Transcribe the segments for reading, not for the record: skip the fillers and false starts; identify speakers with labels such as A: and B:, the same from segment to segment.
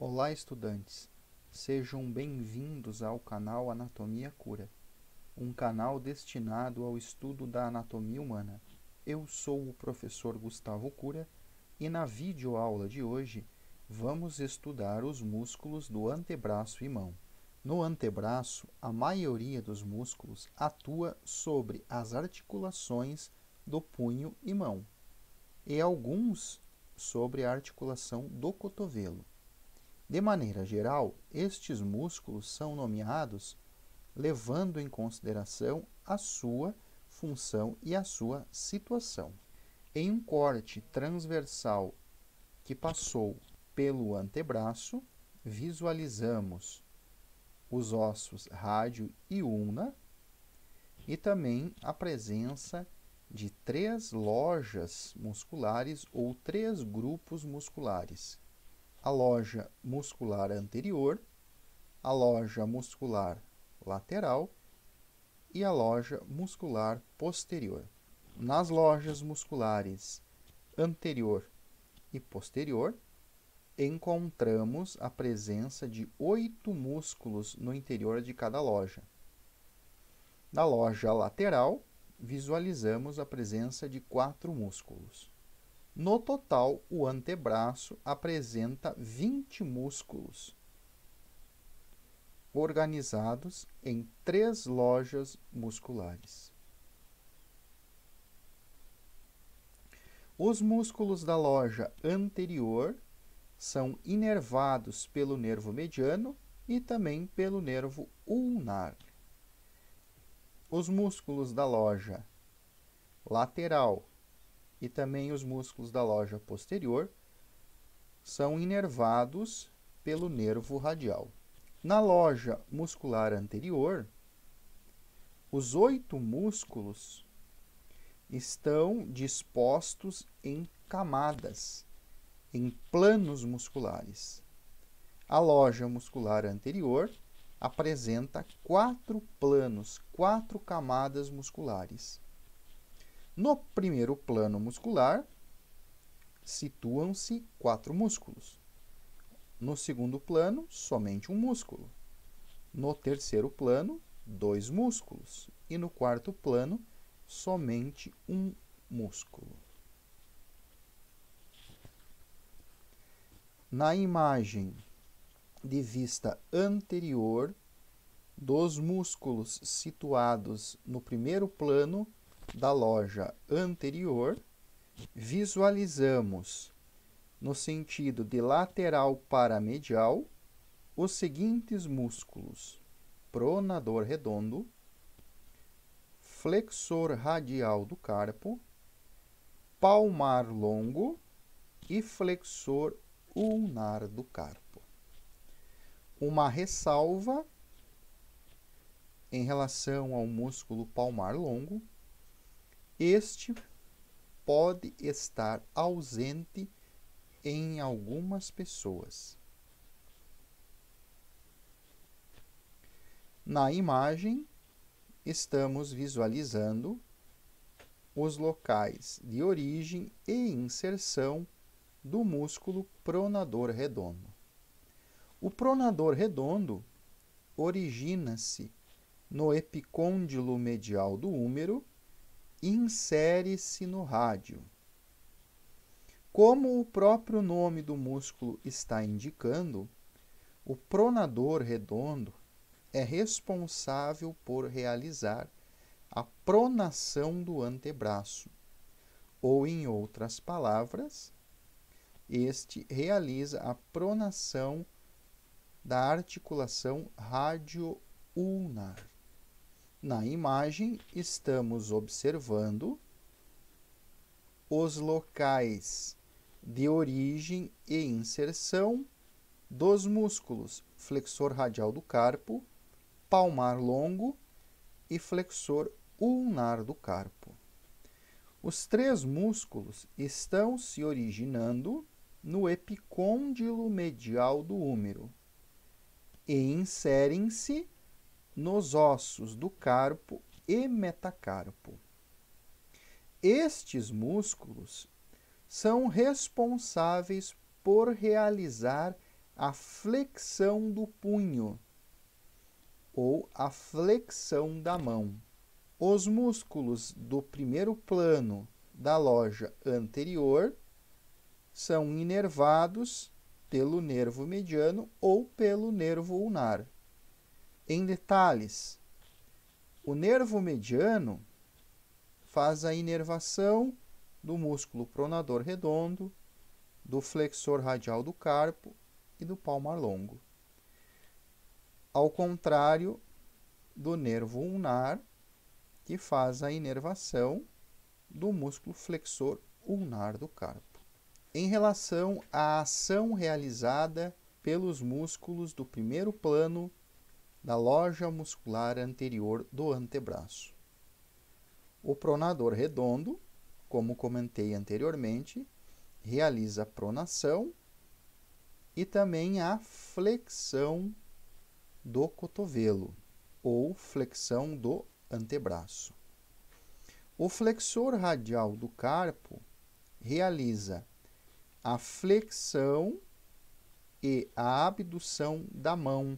A: Olá, estudantes! Sejam bem-vindos ao canal Anatomia Cura, um canal destinado ao estudo da anatomia humana. Eu sou o professor Gustavo Cura e na videoaula de hoje vamos estudar os músculos do antebraço e mão. No antebraço, a maioria dos músculos atua sobre as articulações do punho e mão, e alguns sobre a articulação do cotovelo. De maneira geral, estes músculos são nomeados levando em consideração a sua função e a sua situação. Em um corte transversal que passou pelo antebraço, visualizamos os ossos rádio e ulna e também a presença de 3 lojas musculares ou 3 grupos musculares. A loja muscular anterior, a loja muscular lateral e a loja muscular posterior. Nas lojas musculares anterior e posterior, encontramos a presença de 8 músculos no interior de cada loja. Na loja lateral, visualizamos a presença de 4 músculos. No total, o antebraço apresenta 20 músculos, organizados em 3 lojas musculares. Os músculos da loja anterior são inervados pelo nervo mediano e também pelo nervo ulnar. Os músculos da loja lateral e também os músculos da loja posterior são inervados pelo nervo radial. Na loja muscular anterior, os 8 músculos estão dispostos em camadas, em planos musculares. A loja muscular anterior apresenta 4 planos, 4 camadas musculares. No primeiro plano muscular, situam-se 4 músculos. No segundo plano, somente um músculo. No terceiro plano, 2 músculos. E no quarto plano, somente um músculo. Na imagem de vista anterior dos músculos situados no primeiro plano da loja anterior, visualizamos, no sentido de lateral para medial, os seguintes músculos: pronador redondo, flexor radial do carpo, palmar longo e flexor ulnar do carpo. Uma ressalva em relação ao músculo palmar longo: este pode estar ausente em algumas pessoas. Na imagem, estamos visualizando os locais de origem e inserção do músculo pronador redondo. O pronador redondo origina-se no epicôndilo medial do húmero e insere-se no rádio. Como o próprio nome do músculo está indicando, o pronador redondo é responsável por realizar a pronação do antebraço, ou, em outras palavras, este realiza a pronação da articulação radio-ulnar. Na imagem, estamos observando os locais de origem e inserção dos músculos flexor radial do carpo, palmar longo e flexor ulnar do carpo. Os 3 músculos estão se originando no epicôndilo medial do húmero e inserem-se nos ossos do carpo e metacarpo. Estes músculos são responsáveis por realizar a flexão do punho ou a flexão da mão. Os músculos do primeiro plano da loja anterior são inervados pelo nervo mediano ou pelo nervo ulnar. Em detalhes, o nervo mediano faz a inervação do músculo pronador redondo, do flexor radial do carpo e do palmar longo. Ao contrário do nervo ulnar, que faz a inervação do músculo flexor ulnar do carpo. Em relação à ação realizada pelos músculos do primeiro plano da loja muscular anterior do antebraço. O pronador redondo, como comentei anteriormente, realiza a pronação e também a flexão do cotovelo, ou flexão do antebraço. O flexor radial do carpo realiza a flexão e a abdução da mão,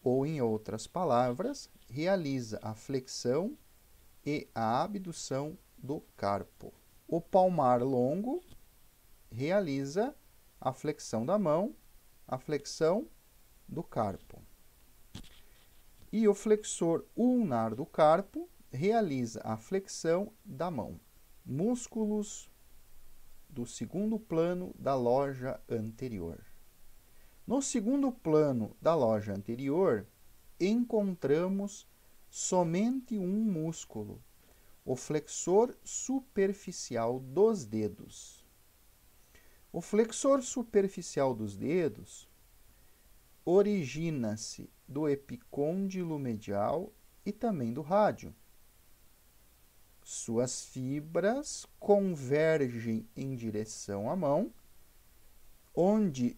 A: ou, em outras palavras, realiza a flexão e a abdução do carpo. O palmar longo realiza a flexão da mão, a flexão do carpo. E o flexor ulnar do carpo realiza a flexão da mão. Músculos do segundo plano da loja anterior. No segundo plano da loja anterior, encontramos somente um músculo, o flexor superficial dos dedos. O flexor superficial dos dedos origina-se do epicôndilo medial e também do rádio. Suas fibras convergem em direção à mão, onde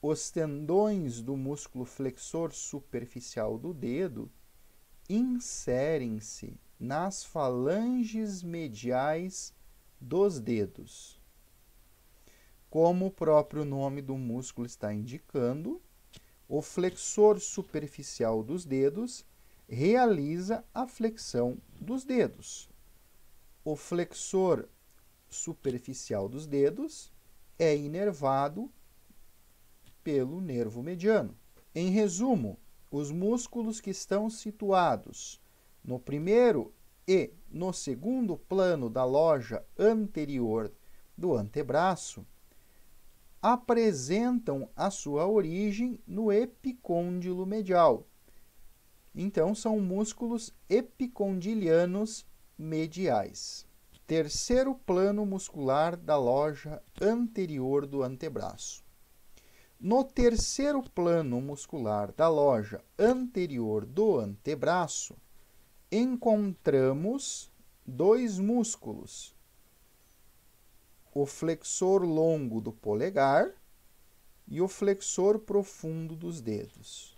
A: os tendões do músculo flexor superficial do dedo inserem-se nas falanges mediais dos dedos. Como o próprio nome do músculo está indicando, o flexor superficial dos dedos realiza a flexão dos dedos. O flexor superficial dos dedos é inervado pelo nervo mediano. Em resumo, os músculos que estão situados no primeiro e no segundo plano da loja anterior do antebraço apresentam a sua origem no epicôndilo medial. Então, são músculos epicondilianos mediais. Terceiro plano muscular da loja anterior do antebraço. No terceiro plano muscular da loja anterior do antebraço, encontramos dois músculos, o flexor longo do polegar e o flexor profundo dos dedos.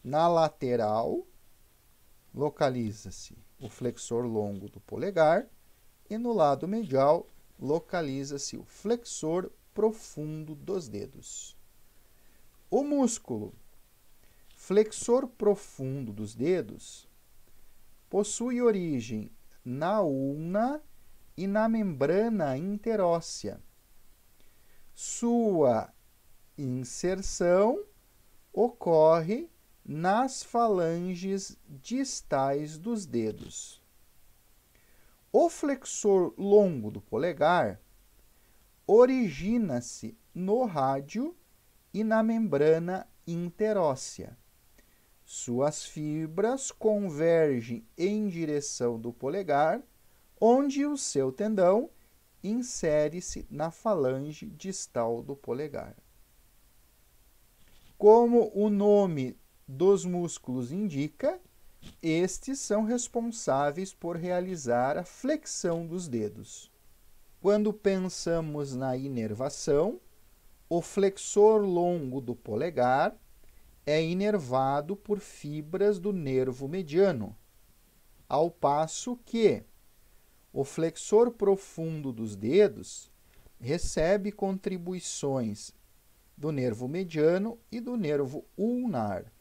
A: Na lateral, localiza-se o flexor longo do polegar e no lado medial, localiza-se o flexor profundo dos dedos. O músculo flexor profundo dos dedos possui origem na ulna e na membrana interóssea. Sua inserção ocorre nas falanges distais dos dedos. O flexor longo do polegar origina-se no rádio e na membrana interóssea. Suas fibras convergem em direção do polegar, onde o seu tendão insere-se na falange distal do polegar. Como o nome dos músculos indica, estes são responsáveis por realizar a flexão dos dedos. Quando pensamos na inervação, o flexor longo do polegar é inervado por fibras do nervo mediano, ao passo que o flexor profundo dos dedos recebe contribuições do nervo mediano e do nervo ulnar.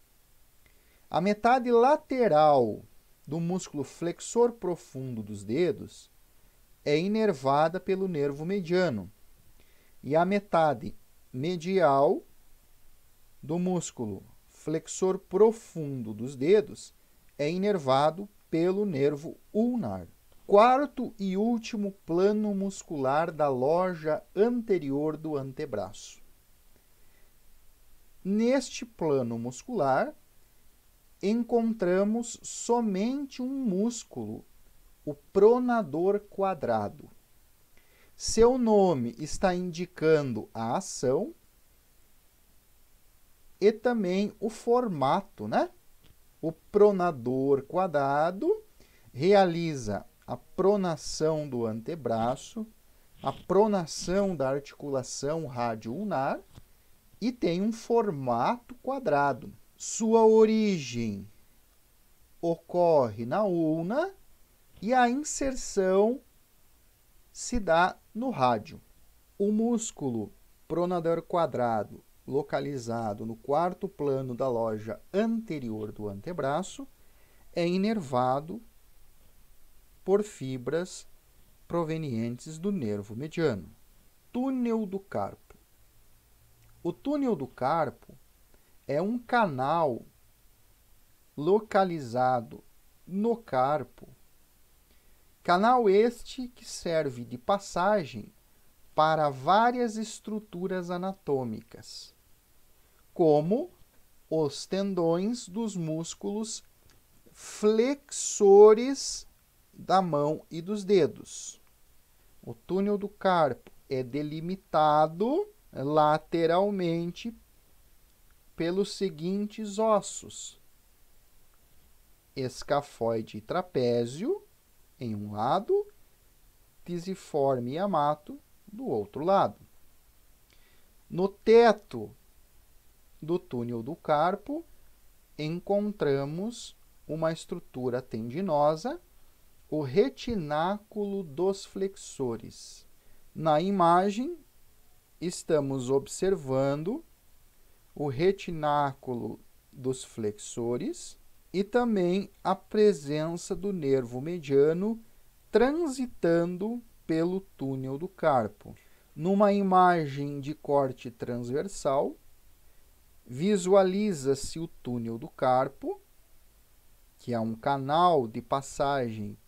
A: A metade lateral do músculo flexor profundo dos dedos é inervada pelo nervo mediano e a metade medial do músculo flexor profundo dos dedos é inervado pelo nervo ulnar. Quarto e último plano muscular da loja anterior do antebraço. Neste plano muscular, encontramos somente um músculo, o pronador quadrado. Seu nome está indicando a ação e também o formato, né? O pronador quadrado realiza a pronação do antebraço, a pronação da articulação radioulnar e tem um formato quadrado. Sua origem ocorre na ulna e a inserção se dá no rádio. O músculo pronador quadrado, localizado no quarto plano da loja anterior do antebraço, é inervado por fibras provenientes do nervo mediano. Túnel do carpo. O túnel do carpo é um canal localizado no carpo. Canal este que serve de passagem para várias estruturas anatômicas, como os tendões dos músculos flexores da mão e dos dedos. O túnel do carpo é delimitado lateralmente pelos seguintes ossos: escafoide e trapézio em um lado, pisiforme e amato do outro lado. No teto do túnel do carpo encontramos uma estrutura tendinosa, o retináculo dos flexores. Na imagem, estamos observando o retináculo dos flexores e também a presença do nervo mediano transitando pelo túnel do carpo. Numa imagem de corte transversal, visualiza-se o túnel do carpo, que é um canal de passagem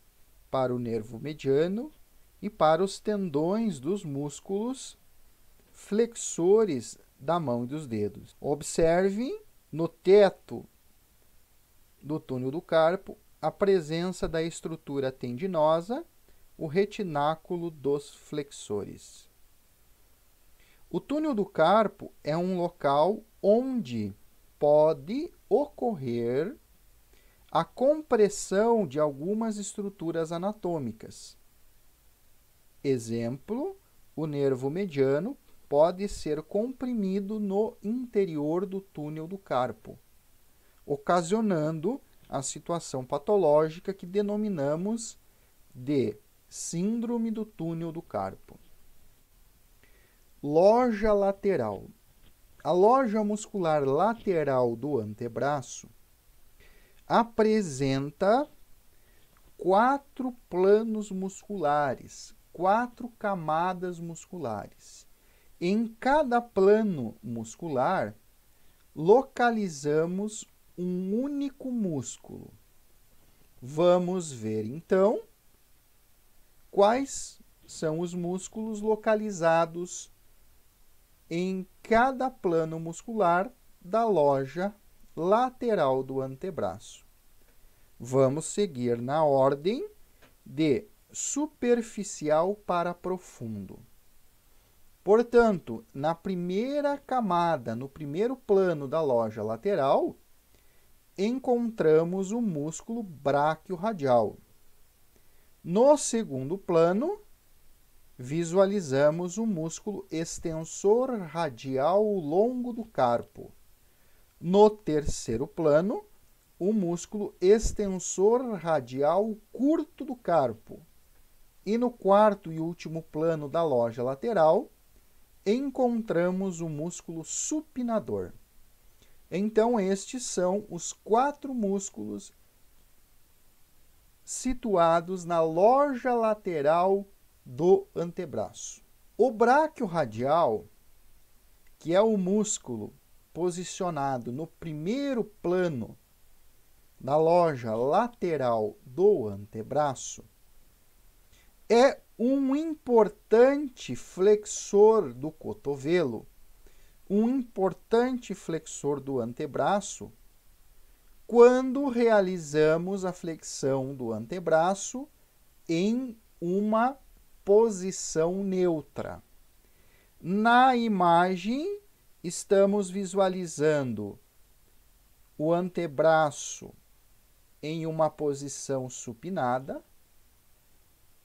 A: para o nervo mediano e para os tendões dos músculos flexores da mão e dos dedos. Observem no teto do túnel do carpo a presença da estrutura tendinosa, o retináculo dos flexores. O túnel do carpo é um local onde pode ocorrer a compressão de algumas estruturas anatômicas. Exemplo, o nervo mediano pode ser comprimido no interior do túnel do carpo, ocasionando a situação patológica que denominamos de síndrome do túnel do carpo. Loja lateral. A loja muscular lateral do antebraço apresenta 4 planos musculares, 4 camadas musculares. Em cada plano muscular, localizamos um único músculo. Vamos ver, então, quais são os músculos localizados em cada plano muscular da loja lateral do antebraço. Vamos seguir na ordem de superficial para profundo. Portanto, na primeira camada, no primeiro plano da loja lateral, encontramos o músculo braquiorradial. No segundo plano, visualizamos o músculo extensor radial longo do carpo. No terceiro plano, o músculo extensor radial curto do carpo. E no quarto e último plano da loja lateral, encontramos o músculo supinador. Então, estes são os 4 músculos situados na loja lateral do antebraço. O bráquio radial, que é o músculo posicionado no primeiro plano da loja lateral do antebraço, é um importante flexor do cotovelo, um importante flexor do antebraço, quando realizamos a flexão do antebraço em uma posição neutra. Na imagem, estamos visualizando o antebraço em uma posição supinada,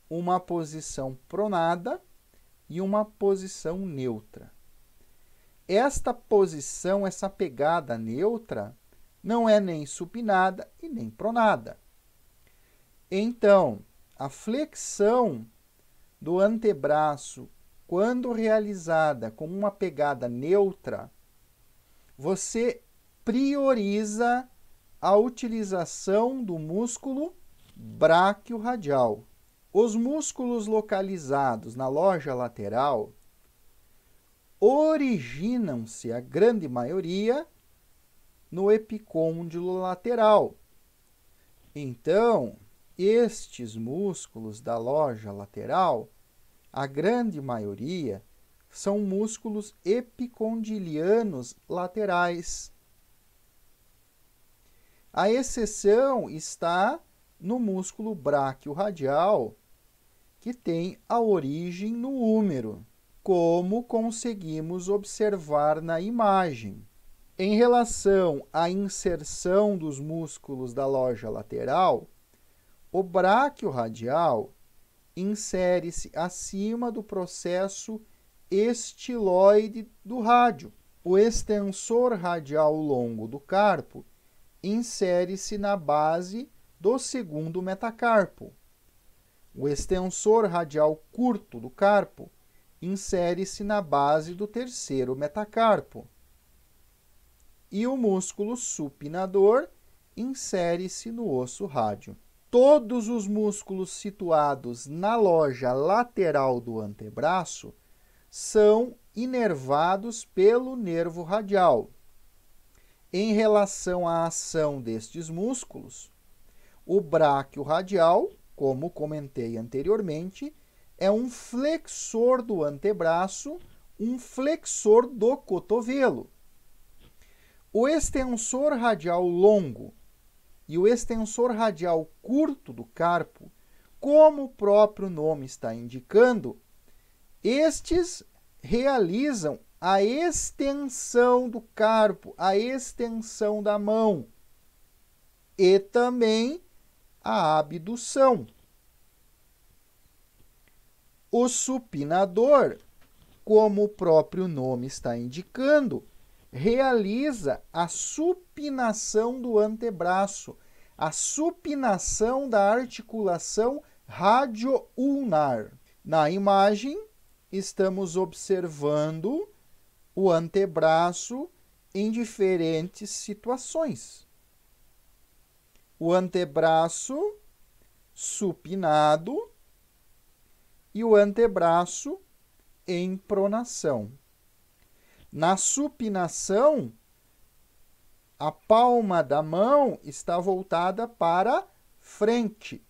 A: uma posição pronada e uma posição neutra. Esta posição, essa pegada neutra, não é nem supinada e nem pronada. Então, a flexão do antebraço, quando realizada com uma pegada neutra, você prioriza a utilização do músculo bráquio radial. Os músculos localizados na loja lateral originam-se, a grande maioria, no epicôndilo lateral. Então, estes músculos da loja lateral, a grande maioria, são músculos epicondilianos laterais. A exceção está no músculo bráquio radial, que tem a origem no húmero, como conseguimos observar na imagem. Em relação à inserção dos músculos da loja lateral, o bráquio radial insere-se acima do processo estiloide do rádio. O extensor radial longo do carpo insere-se na base do segundo metacarpo. O extensor radial curto do carpo insere-se na base do terceiro metacarpo. E o músculo supinador insere-se no osso rádio. Todos os músculos situados na loja lateral do antebraço são inervados pelo nervo radial. Em relação à ação destes músculos, o bráquio radial, como comentei anteriormente, é um flexor do antebraço, um flexor do cotovelo. O extensor radial longo e o extensor radial curto do carpo, como o próprio nome está indicando, estes realizam a extensão do carpo, a extensão da mão e também a abdução. O supinador, como o próprio nome está indicando, realiza a supinação do antebraço, a supinação da articulação radioulnar. Na imagem, estamos observando o antebraço em diferentes situações. O antebraço supinado e o antebraço em pronação. Na supinação, a palma da mão está voltada para frente.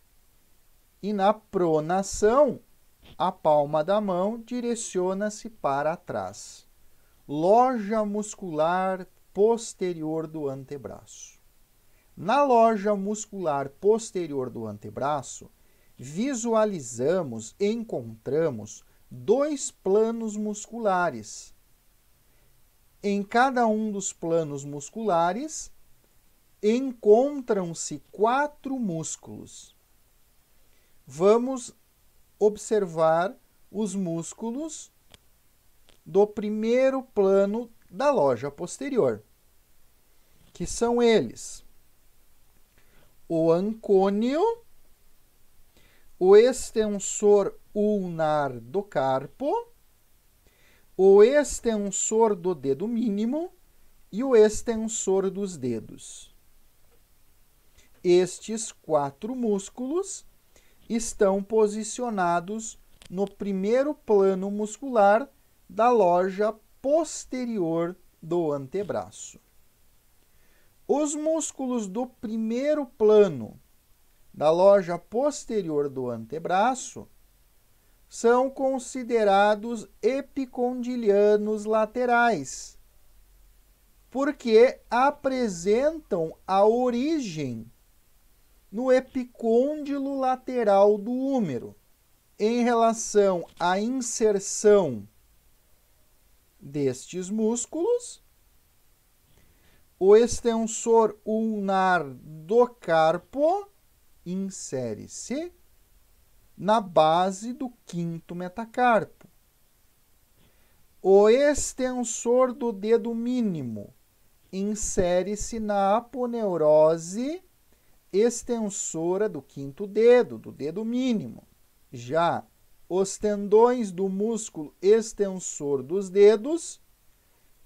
A: E na pronação, a palma da mão direciona-se para trás. Loja muscular posterior do antebraço. Na loja muscular posterior do antebraço, visualizamos, encontramos 2 planos musculares. Em cada um dos planos musculares, encontram-se 4 músculos. Vamos observar os músculos do primeiro plano da loja posterior, que são eles: o ancônio, o extensor ulnar do carpo, o extensor do dedo mínimo e o extensor dos dedos. Estes 4 músculos estão posicionados no primeiro plano muscular da loja posterior do antebraço. Os músculos do primeiro plano da loja posterior do antebraço são considerados epicondilianos laterais, porque apresentam a origem no epicôndilo lateral do húmero. Em relação à inserção destes músculos, o extensor ulnar do carpo insere-se na base do 5º metacarpo. O extensor do dedo mínimo insere-se na aponeurose extensora do 5º dedo, do dedo mínimo. Já os tendões do músculo extensor dos dedos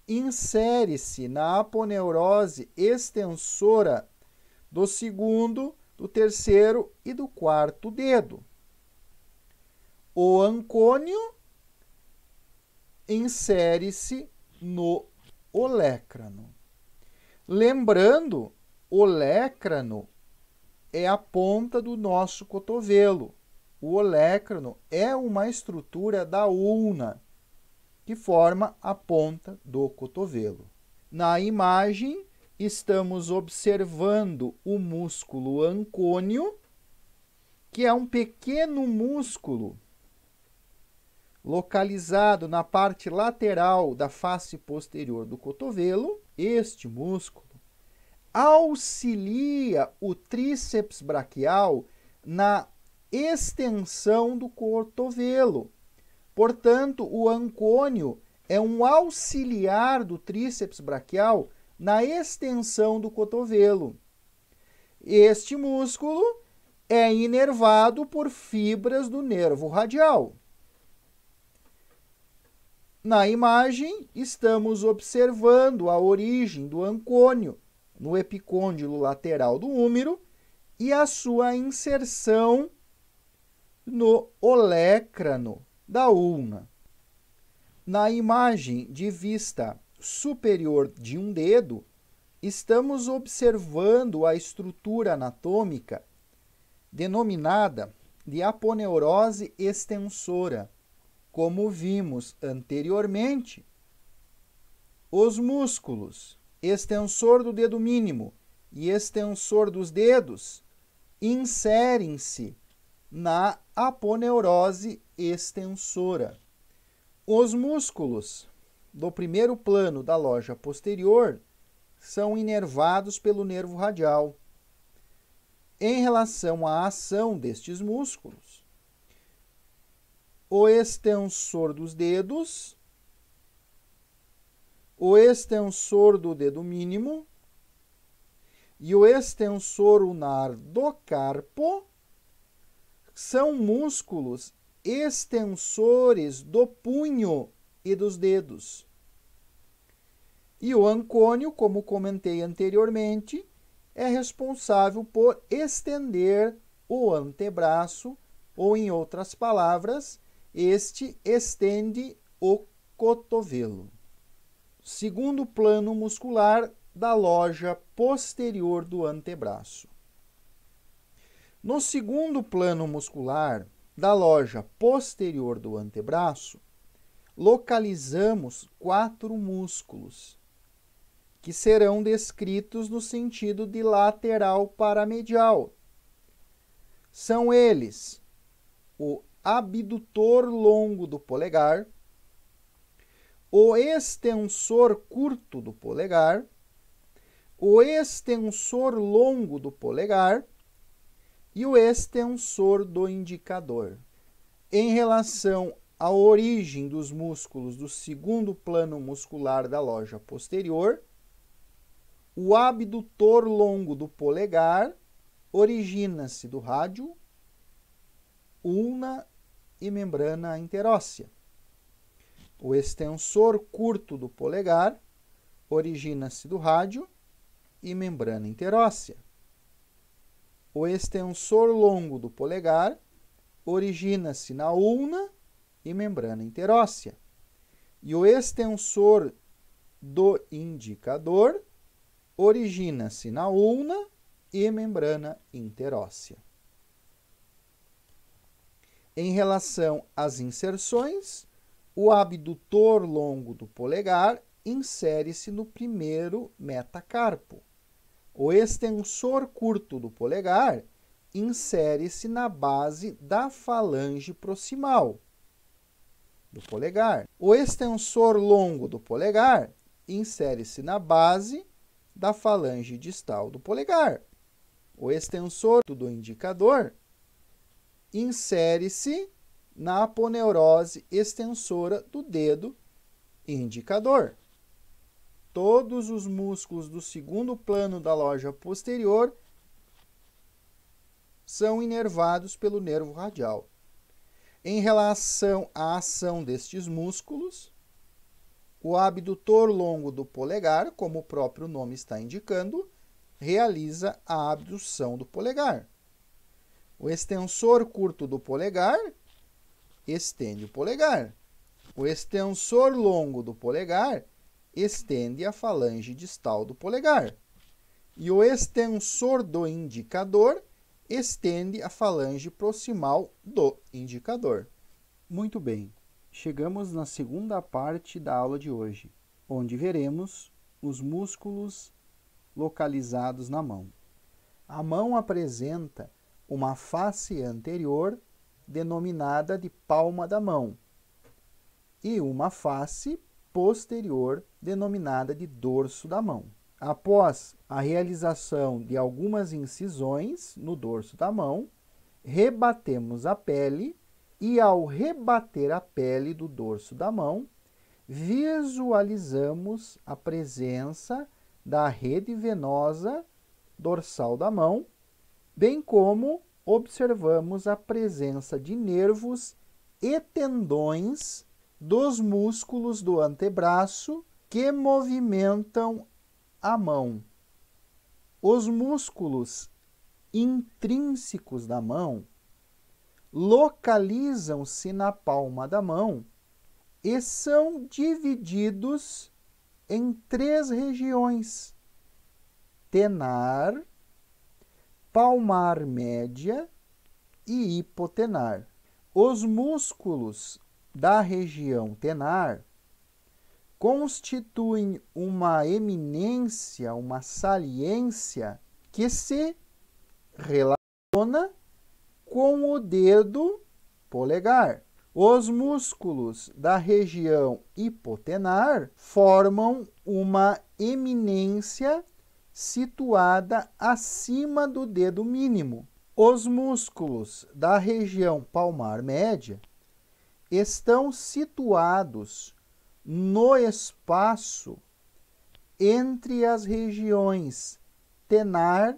A: insere-se na aponeurose extensora do 2º, do 3º e do 4º dedo. O ancônio insere-se no olécrano. Lembrando, o olécrano é a ponta do nosso cotovelo. O olécrano é uma estrutura da ulna que forma a ponta do cotovelo. Na imagem, estamos observando o músculo ancônio, que é um pequeno músculo localizado na parte lateral da face posterior do cotovelo. Este músculo auxilia o tríceps braquial na extensão do cotovelo. Portanto, o ancônio é um auxiliar do tríceps braquial na extensão do cotovelo. Este músculo é inervado por fibras do nervo radial. Na imagem, estamos observando a origem do ancônio no epicôndilo lateral do húmero e a sua inserção no olécrano da ulna. Na imagem de vista superior de um dedo, estamos observando a estrutura anatômica denominada de aponeurose extensora. Como vimos anteriormente, os músculos extensor do dedo mínimo e extensor dos dedos inserem-se na aponeurose extensora. Os músculos do primeiro plano da loja posterior são inervados pelo nervo radial. Em relação à ação destes músculos, o extensor dos dedos, o extensor do dedo mínimo e o extensor ulnar do carpo são músculos extensores do punho e dos dedos. E o ancônio, como comentei anteriormente, é responsável por estender o antebraço, ou, em outras palavras, este estende o cotovelo. Segundo plano muscular da loja posterior do antebraço. No segundo plano muscular da loja posterior do antebraço, localizamos 4 músculos, que serão descritos no sentido de lateral para medial. São eles o abdutor longo do polegar, o extensor curto do polegar, o extensor longo do polegar e o extensor do indicador. Em relação à origem dos músculos do segundo plano muscular da loja posterior, o abdutor longo do polegar origina-se do rádio, ulna e membrana interóssea. O extensor curto do polegar origina-se do rádio e membrana interóssea. O extensor longo do polegar origina-se na ulna e membrana interóssea. E o extensor do indicador origina-se na ulna e membrana interóssea. Em relação às inserções, o abdutor longo do polegar insere-se no primeiro metacarpo. O extensor curto do polegar insere-se na base da falange proximal do polegar. O extensor longo do polegar insere-se na base da falange distal do polegar. O extensor do indicador insere-se na aponeurose extensora do dedo indicador. Todos os músculos do segundo plano da loja posterior são inervados pelo nervo radial. Em relação à ação destes músculos, o abdutor longo do polegar, como o próprio nome está indicando, realiza a abdução do polegar. O extensor curto do polegar estende o polegar. O extensor longo do polegar estende a falange distal do polegar. E o extensor do indicador estende a falange proximal do indicador. Muito bem, chegamos na segunda parte da aula de hoje, onde veremos os músculos localizados na mão. A mão apresenta uma face anterior denominada de palma da mão e uma face posterior denominada de dorso da mão. Após a realização de algumas incisões no dorso da mão, rebatemos a pele e, ao rebater a pele do dorso da mão, visualizamos a presença da rede venosa dorsal da mão, bem como observamos a presença de nervos e tendões dos músculos do antebraço que movimentam a mão. Os músculos intrínsecos da mão localizam-se na palma da mão e são divididos em 3 regiões: tenar, palmar média e hipotenar. Os músculos da região tenar constituem uma eminência, uma saliência que se relaciona com o dedo polegar. Os músculos da região hipotenar formam uma eminência situada acima do dedo mínimo. Os músculos da região palmar média estão situados no espaço entre as regiões tenar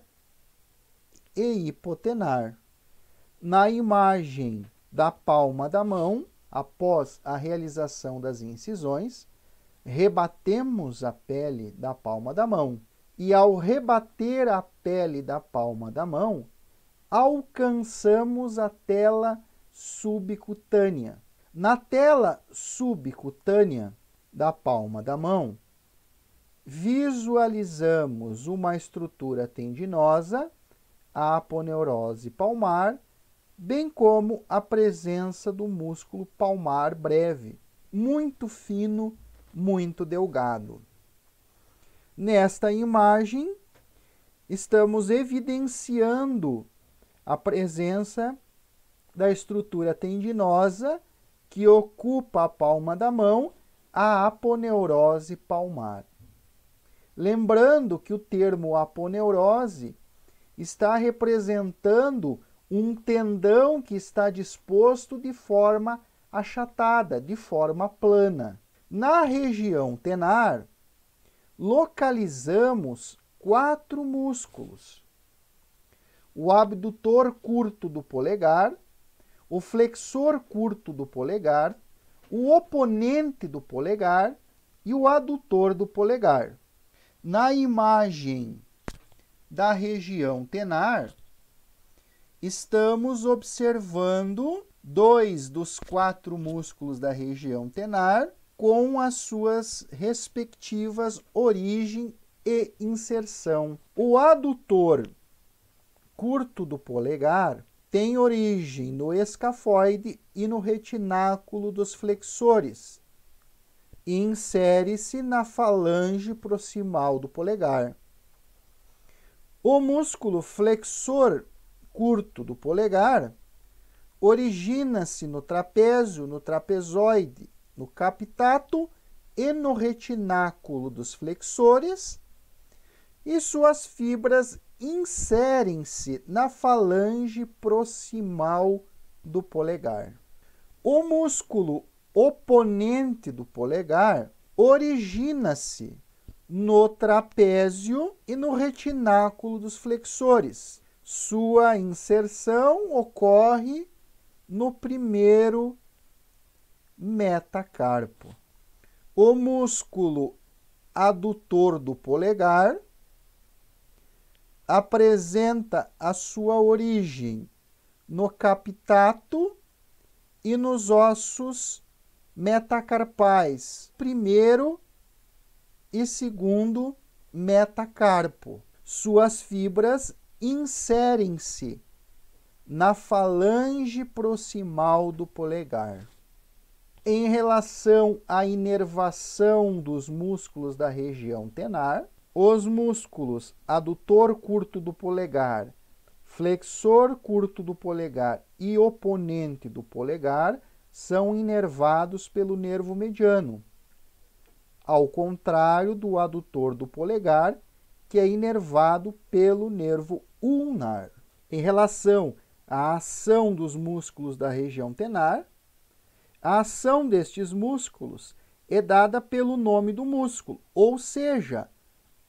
A: e hipotenar. Na imagem da palma da mão, após a realização das incisões, rebatemos a pele da palma da mão. E ao rebater a pele da palma da mão, alcançamos a tela subcutânea. Na tela subcutânea da palma da mão, visualizamos uma estrutura tendinosa, a aponeurose palmar, bem como a presença do músculo palmar breve, muito fino, muito delgado. Nesta imagem, estamos evidenciando a presença da estrutura tendinosa que ocupa a palma da mão, a aponeurose palmar. Lembrando que o termo aponeurose está representando um tendão que está disposto de forma achatada, de forma plana. Na região tenar, localizamos 4 músculos: o abdutor curto do polegar, o flexor curto do polegar, o oponente do polegar e o adutor do polegar. Na imagem da região tenar, estamos observando 2 dos 4 músculos da região tenar com as suas respectivas origem e inserção. O adutor curto do polegar tem origem no escafoide e no retináculo dos flexores e insere-se na falange proximal do polegar. O músculo flexor curto do polegar origina-se no trapézio, no trapezoide, no capitato e no retináculo dos flexores, e suas fibras inserem-se na falange proximal do polegar. O músculo oponente do polegar origina-se no trapézio e no retináculo dos flexores. Sua inserção ocorre no primeiro metacarpo. O músculo adutor do polegar apresenta a sua origem no capitato e nos ossos metacarpais, primeiro e segundo metacarpo. Suas fibras inserem-se na falange proximal do polegar. Em relação à inervação dos músculos da região tenar, os músculos adutor curto do polegar, flexor curto do polegar e oponente do polegar são inervados pelo nervo mediano, ao contrário do adutor do polegar, que é inervado pelo nervo ulnar. Em relação à ação dos músculos da região tenar, a ação destes músculos é dada pelo nome do músculo, ou seja,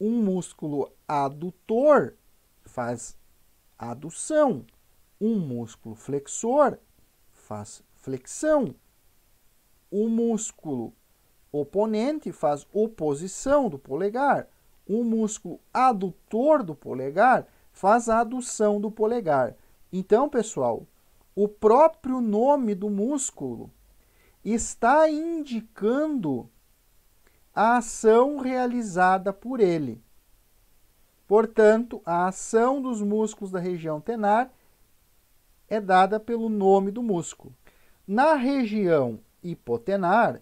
A: um músculo adutor faz adução, um músculo flexor faz flexão, o músculo oponente faz oposição do polegar, o músculo adutor do polegar faz a adução do polegar. Então, pessoal, o próprio nome do músculo está indicando a ação realizada por ele. Portanto, a ação dos músculos da região tenar é dada pelo nome do músculo. Na região hipotenar,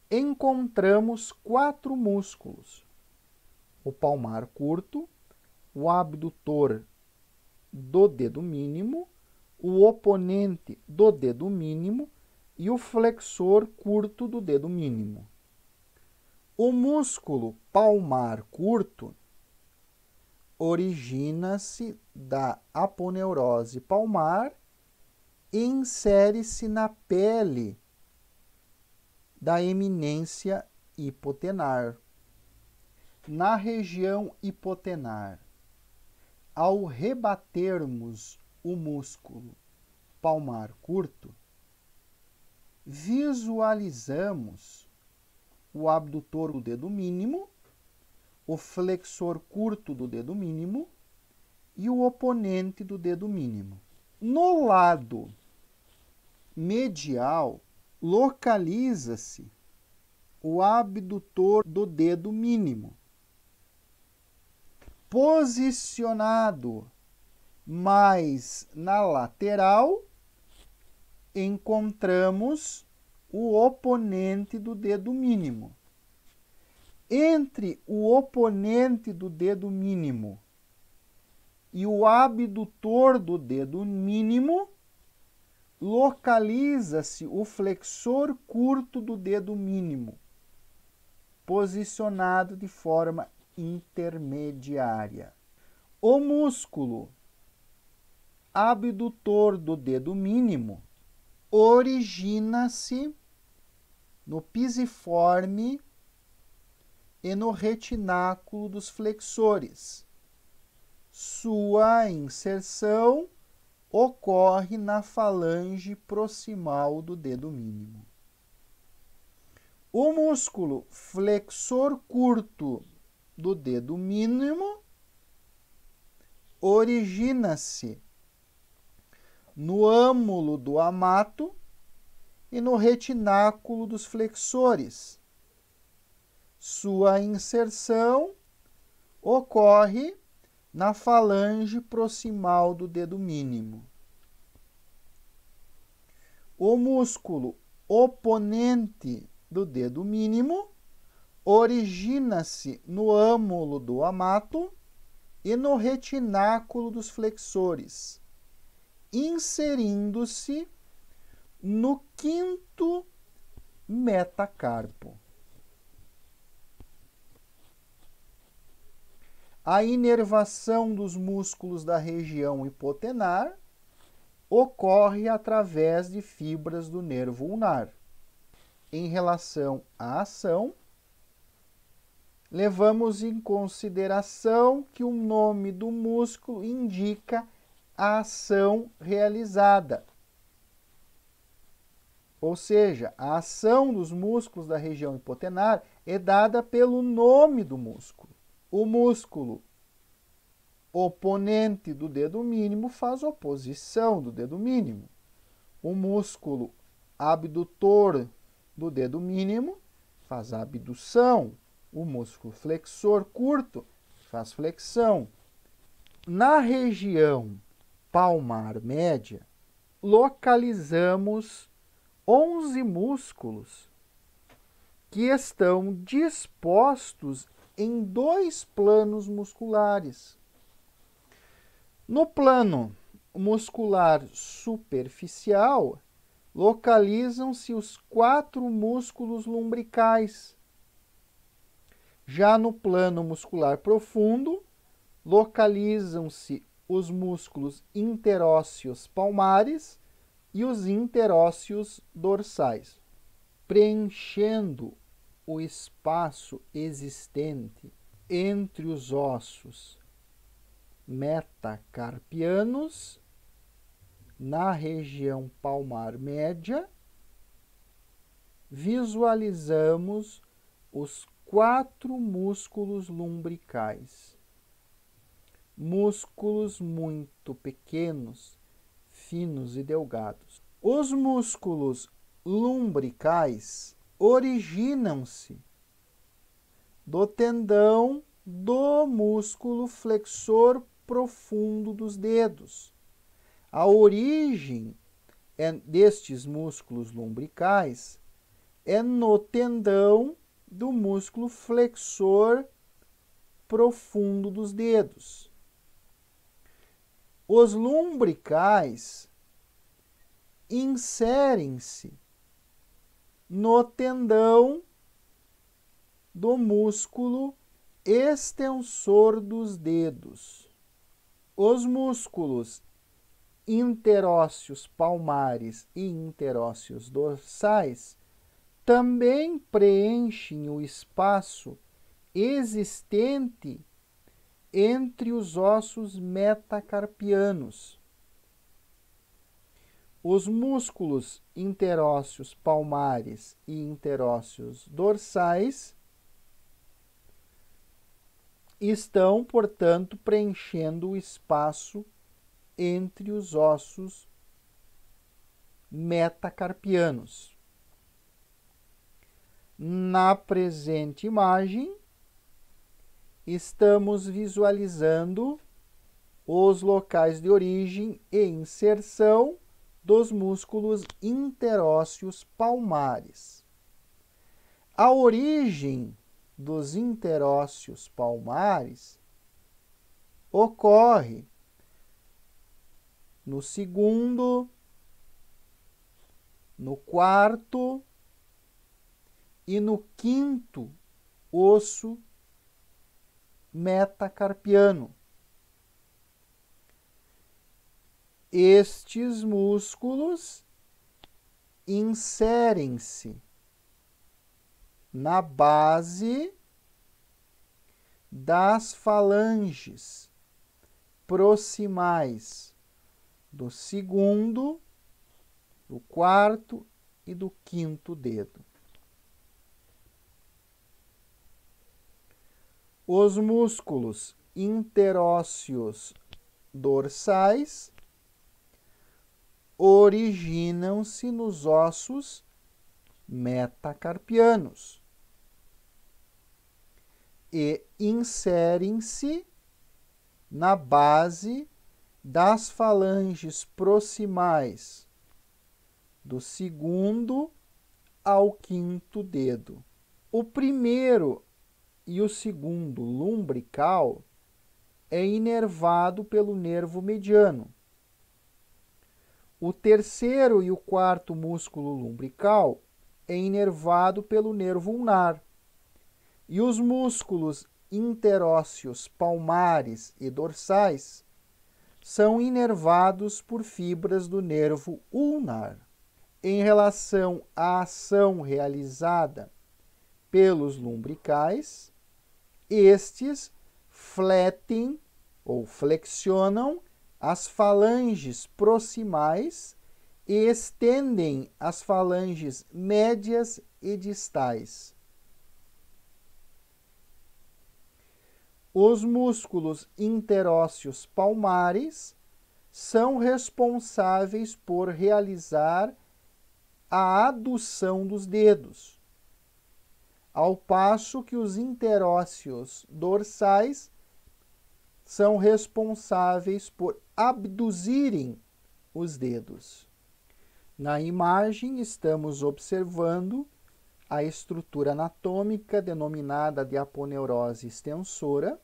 A: encontramos 4 músculos: o palmar curto, o abdutor do dedo mínimo, o oponente do dedo mínimo e o flexor curto do dedo mínimo. O músculo palmar curto origina-se da aponeurose palmar e insere-se na pele da eminência hipotenar. Na região hipotenar, ao rebatermos o músculo palmar curto, visualizamos o abdutor do dedo mínimo, o flexor curto do dedo mínimo e o oponente do dedo mínimo. No lado medial, localiza-se o abdutor do dedo mínimo. Posicionado mais na lateral, encontramos o oponente do dedo mínimo. Entre o oponente do dedo mínimo e o abdutor do dedo mínimo, localiza-se o flexor curto do dedo mínimo, posicionado de forma intermediária. O músculo abdutor do dedo mínimo origina-se no pisiforme e no retináculo dos flexores. Sua inserção ocorre na falange proximal do dedo mínimo. O músculo flexor curto do dedo mínimo origina-se no âmulo do amato e no retináculo dos flexores. Sua inserção ocorre na falange proximal do dedo mínimo. O músculo oponente do dedo mínimo origina-se no âmulo do amato e no retináculo dos flexores, inserindo-se no quinto metacarpo. A inervação dos músculos da região hipotenar ocorre através de fibras do nervo ulnar. Em relação à ação, levamos em consideração que o nome do músculo indica a ação realizada. Ou seja, a ação dos músculos da região hipotenar é dada pelo nome do músculo. O músculo oponente do dedo mínimo faz oposição do dedo mínimo. O músculo abdutor do dedo mínimo faz abdução. O músculo flexor curto faz flexão. Na região palmar média, localizamos 11 músculos que estão dispostos em 2 planos musculares. No plano muscular superficial, localizam-se os 4 músculos lumbricais. Já no plano muscular profundo, localizam-se os músculos interósseos palmares e os interósseos dorsais, preenchendo o espaço existente entre os ossos metacarpianos na região palmar média. Visualizamos os 4 músculos lumbricais, músculos muito pequenos, finos e delgados. Os músculos lumbricais originam-se do tendão do músculo flexor profundo dos dedos. A origem destes músculos lumbricais é no tendão do músculo flexor profundo dos dedos. Os lumbricais inserem-se no tendão do músculo extensor dos dedos. Os músculos interósseos palmares e interósseos dorsais também preenchem o espaço existente entre os ossos metacarpianos. Os músculos interósseos palmares e interósseos dorsais estão, portanto, preenchendo o espaço entre os ossos metacarpianos. Na presente imagem, estamos visualizando os locais de origem e inserção dos músculos interósseos palmares. A origem dos interósseos palmares ocorre no segundo, no quarto e no quinto osso metacarpiano. Estes músculos inserem-se na base das falanges proximais do segundo, do quarto e do quinto dedo. Os músculos interósseos dorsais originam-se nos ossos metacarpianos e inserem-se na base das falanges proximais do segundo ao quinto dedo. O primeiro e o segundo lumbrical é inervado pelo nervo mediano. O terceiro e o quarto músculo lumbrical é inervado pelo nervo ulnar. E os músculos interósseos palmares e dorsais são inervados por fibras do nervo ulnar. Em relação à ação realizada pelos lumbricais, estes fletem ou flexionam as falanges proximais e estendem as falanges médias e distais. Os músculos interósseos palmares são responsáveis por realizar a adução dos dedos, ao passo que os interósseos dorsais são responsáveis por abduzirem os dedos. Na imagem, estamos observando a estrutura anatômica denominada de aponeurose extensora.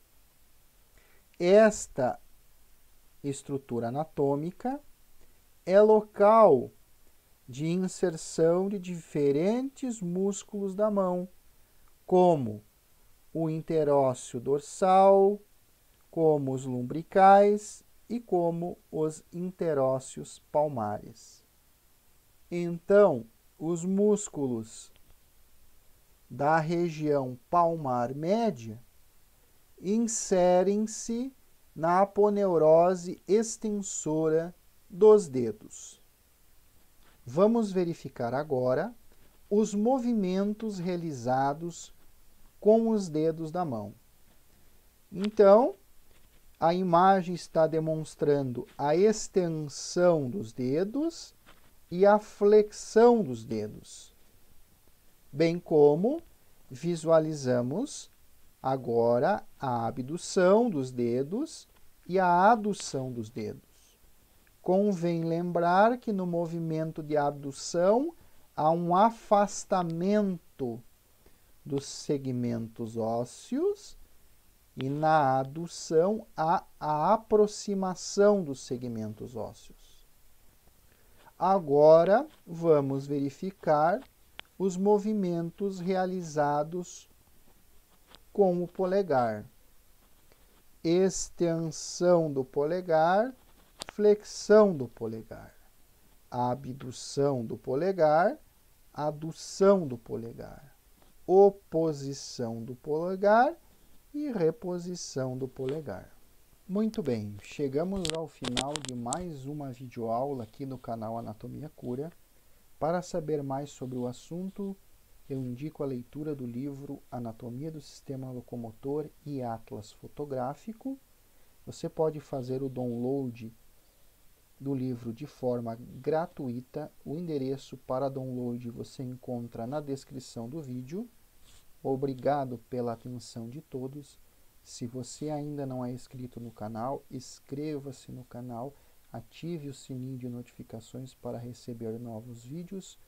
A: Esta estrutura anatômica é local de inserção de diferentes músculos da mão, como o interósseo dorsal, como os lumbricais e como os interósseos palmares. Então, os músculos da região palmar média inserem-se na aponeurose extensora dos dedos. Vamos verificar agora os movimentos realizados com os dedos da mão. Então, a imagem está demonstrando a extensão dos dedos e a flexão dos dedos, bem como visualizamos agora a abdução dos dedos e a adução dos dedos. Convém lembrar que no movimento de abdução há um afastamento dos segmentos ósseos e na adução há a aproximação dos segmentos ósseos. Agora vamos verificar os movimentos realizados com o polegar. Extensão do polegar, flexão do polegar, abdução do polegar, adução do polegar, oposição do polegar e reposição do polegar. Muito bem, chegamos ao final de mais uma videoaula aqui no canal Anatomia Cura. Para saber mais sobre o assunto, eu indico a leitura do livro Anatomia do Sistema Locomotor e Atlas Fotográfico. Você pode fazer o download do livro de forma gratuita. O endereço para download você encontra na descrição do vídeo. Obrigado pela atenção de todos. Se você ainda não é inscrito no canal, inscreva-se no canal, ative o sininho de notificações para receber novos vídeos.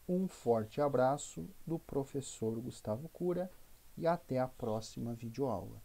A: Um forte abraço do professor Gustavo Cura e até a próxima videoaula.